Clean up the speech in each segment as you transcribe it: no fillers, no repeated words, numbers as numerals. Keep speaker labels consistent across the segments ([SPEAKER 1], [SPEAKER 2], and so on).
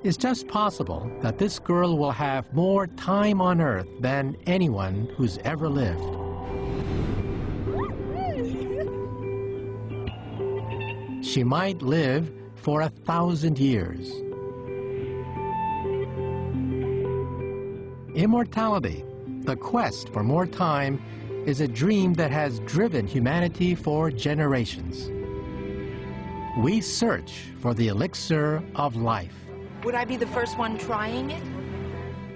[SPEAKER 1] It's just possible that this girl will have more time on Earth than anyone who's ever lived. She might live for 1,000 years. Immortality, the quest for more time, is a dream that has driven humanity for generations. We search for the elixir of life.
[SPEAKER 2] Would I be the first one trying it?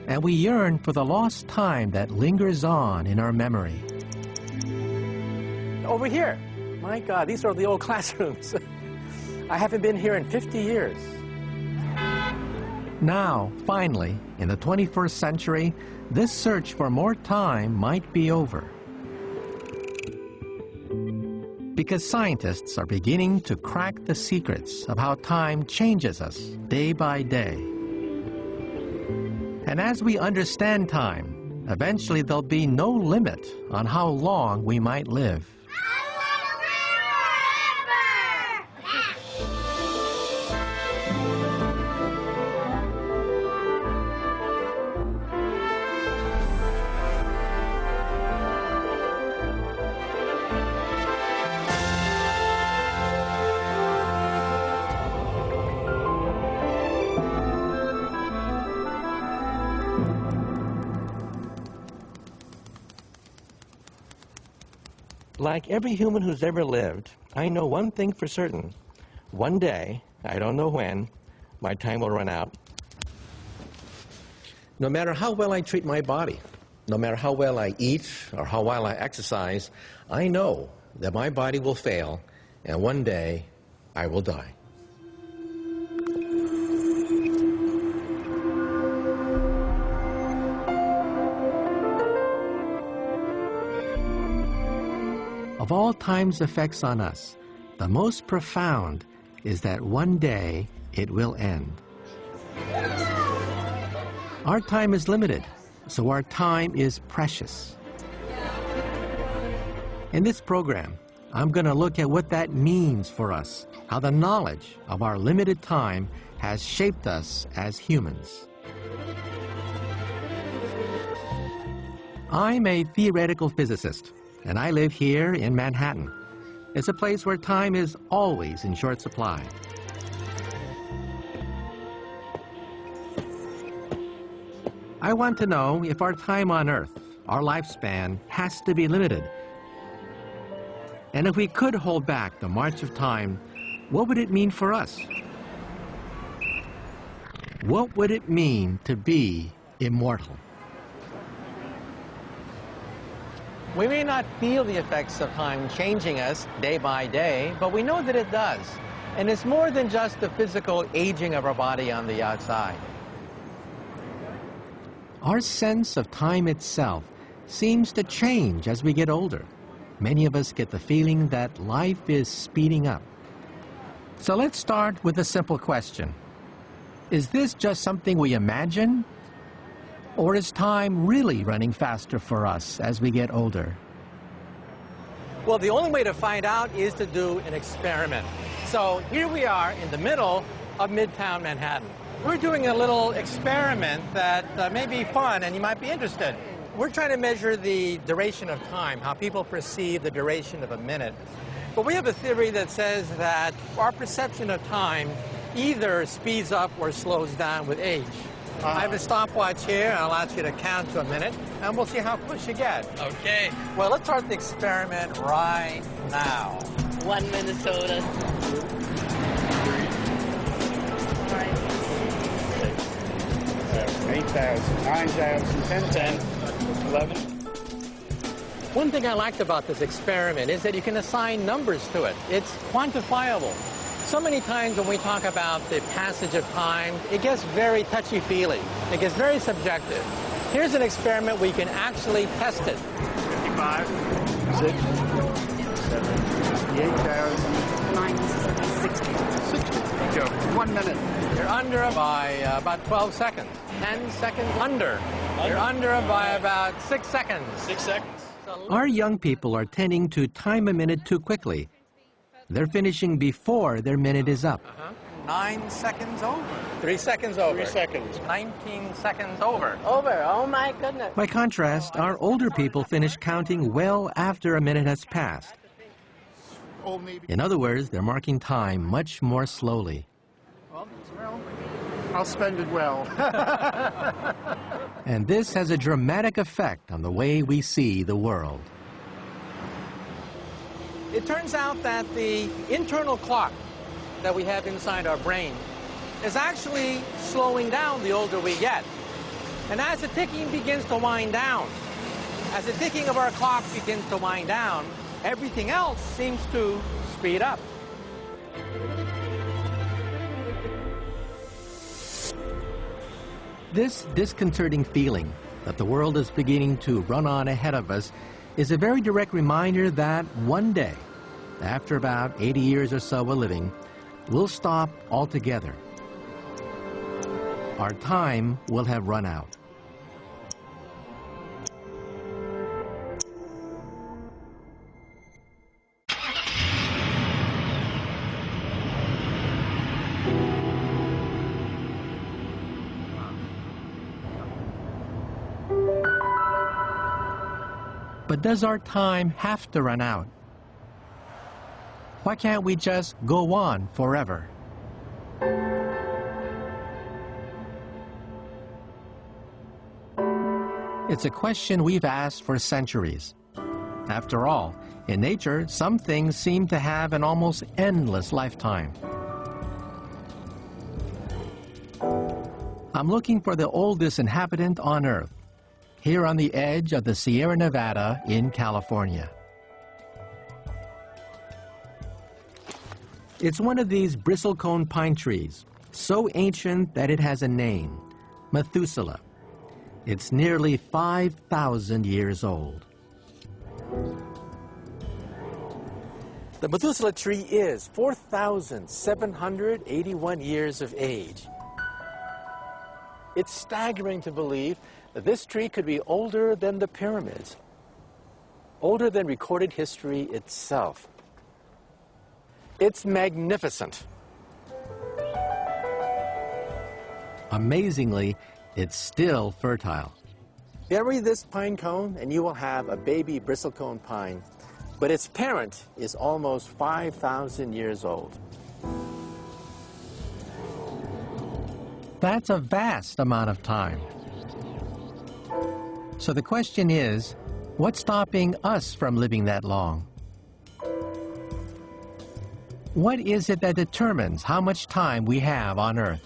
[SPEAKER 1] And we yearn for the lost time that lingers on in our memory.
[SPEAKER 3] Over here. My God, these are the old classrooms. I haven't been here in 50 years.
[SPEAKER 1] Now, finally, in the 21st century, this search for more time might be over. Because scientists are beginning to crack the secrets of how time changes us day by day. And as we understand time, eventually there'll be no limit on how long we might live.
[SPEAKER 3] Like every human who's ever lived, I know one thing for certain. One day, I don't know when, my time will run out. No matter how well I treat my body, no matter how well I eat or how well I exercise, I know that my body will fail, and one day I will die.
[SPEAKER 1] Of all time's effects on us, the most profound is that one day it will end. Our time is limited, so our time is precious. In this program, I'm going to look at what that means for us, how the knowledge of our limited time has shaped us as humans. I'm a theoretical physicist, and I live here in Manhattan. It's a place where time is always in short supply. I want to know if our time on Earth, our lifespan, has to be limited. And if we could hold back the march of time, what would it mean for us? What would it mean to be immortal?
[SPEAKER 3] We may not feel the effects of time changing us day by day, but we know that it does. And it's more than just the physical aging of our body on the outside.
[SPEAKER 1] Our sense of time itself seems to change as we get older. Many of us get the feeling that life is speeding up. So let's start with a simple question. Is this just something we imagine? Or is time really running faster for us as we get older?
[SPEAKER 3] Well, the only way to find out is to do an experiment. So here we are in the middle of Midtown Manhattan. We're doing a little experiment that may be fun and you might be interested. We're trying to measure the duration of time, how people perceive the duration of a minute. But we have a theory that says that our perception of time either speeds up or slows down with age. I have a stopwatch here, and I'll ask you to count to a minute, and we'll see how close you get.
[SPEAKER 4] Okay.
[SPEAKER 3] Well, let's start the experiment right now.
[SPEAKER 4] 1 Minnesota.
[SPEAKER 5] 8,000, 9,000, 10,000, 11.
[SPEAKER 3] One thing I liked about this experiment is that you can assign numbers to it. It's quantifiable. So many times when we talk about the passage of time, it gets very touchy-feely. It gets very subjective. Here's an experiment where you can actually test it.
[SPEAKER 5] 55, 6, 7, 68,000,
[SPEAKER 4] 60.
[SPEAKER 5] Go. 1 minute.
[SPEAKER 3] You're under by about 12 seconds. 10 seconds under. You're under by about 6 seconds.
[SPEAKER 4] 6 seconds.
[SPEAKER 3] So
[SPEAKER 1] Our young people are tending to time a minute too quickly. They're finishing before their minute is up.
[SPEAKER 3] 9 seconds over. 3 seconds over.
[SPEAKER 5] 3 seconds.
[SPEAKER 3] 19 seconds over.
[SPEAKER 4] Over. Oh my goodness.
[SPEAKER 1] By contrast, our older people finish counting well after a minute has passed. In other words, they're marking time much more slowly.
[SPEAKER 5] Well, I'll spend it well.
[SPEAKER 1] And this has a dramatic effect on the way we see the world.
[SPEAKER 3] It turns out that the internal clock that we have inside our brain is actually slowing down the older we get. And as the ticking begins to wind down, as the ticking of our clock begins to wind down, everything else seems to speed up.
[SPEAKER 1] This disconcerting feeling that the world is beginning to run on ahead of us is a very direct reminder that one day, after about 80 years or so of living, we'll stop altogether. Our time will have run out. But does our time have to run out? Why can't we just go on forever? It's a question we've asked for centuries. After all, in nature, some things seem to have an almost endless lifetime. I'm looking for the oldest inhabitant on Earth, here on the edge of the Sierra Nevada in California. It's one of these bristlecone pine trees, so ancient that it has a name, Methuselah. It's nearly 5,000 years old.
[SPEAKER 3] The Methuselah tree is 4,781 years of age. It's staggering to believe that this tree could be older than the pyramids, older than recorded history itself. It's magnificent.
[SPEAKER 1] Amazingly, it's still fertile.
[SPEAKER 3] Bury this pine cone and you will have a baby bristlecone pine, but its parent is almost 5,000 years old.
[SPEAKER 1] That's a vast amount of time. So the question is, what's stopping us from living that long? What is it that determines how much time we have on Earth?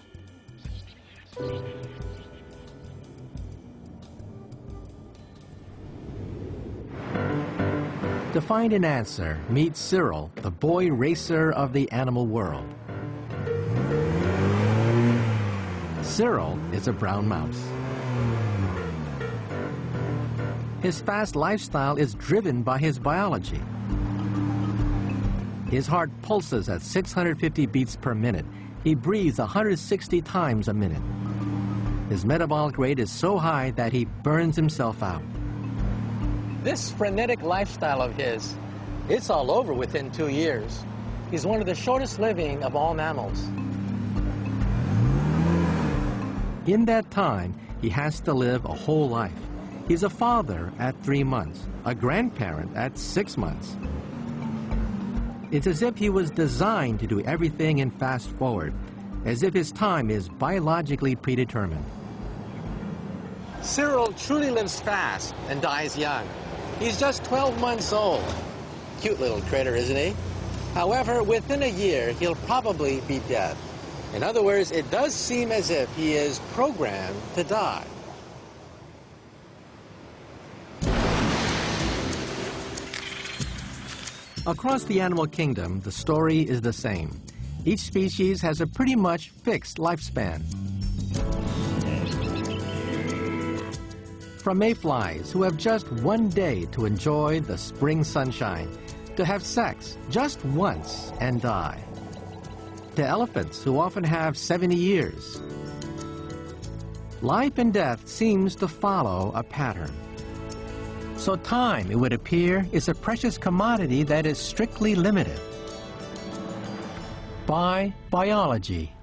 [SPEAKER 1] To find an answer, meet Cyril, the boy racer of the animal world. Cyril is a brown mouse. His fast lifestyle is driven by his biology. His heart pulses at 650 beats per minute. He breathes 160 times a minute. His metabolic rate is so high that he burns himself out.
[SPEAKER 3] This frenetic lifestyle of his, it's all over within 2 years. He's one of the shortest living of all mammals.
[SPEAKER 1] In that time, he has to live a whole life. He's a father at 3 months, a grandparent at 6 months. It's as if he was designed to do everything in fast forward, as if his time is biologically predetermined.
[SPEAKER 3] Cyril truly lives fast and dies young. He's just 12 months old. Cute little critter, isn't he? However, within a year, he'll probably be dead. In other words, it does seem as if he is programmed to die.
[SPEAKER 1] Across the animal kingdom, the story is the same. Each species has a pretty much fixed lifespan. From mayflies, who have just one day to enjoy the spring sunshine, to have sex just once and die, to elephants, who often have 70 years. Life and death seems to follow a pattern. So time, it would appear, is a precious commodity that is strictly limited by biology.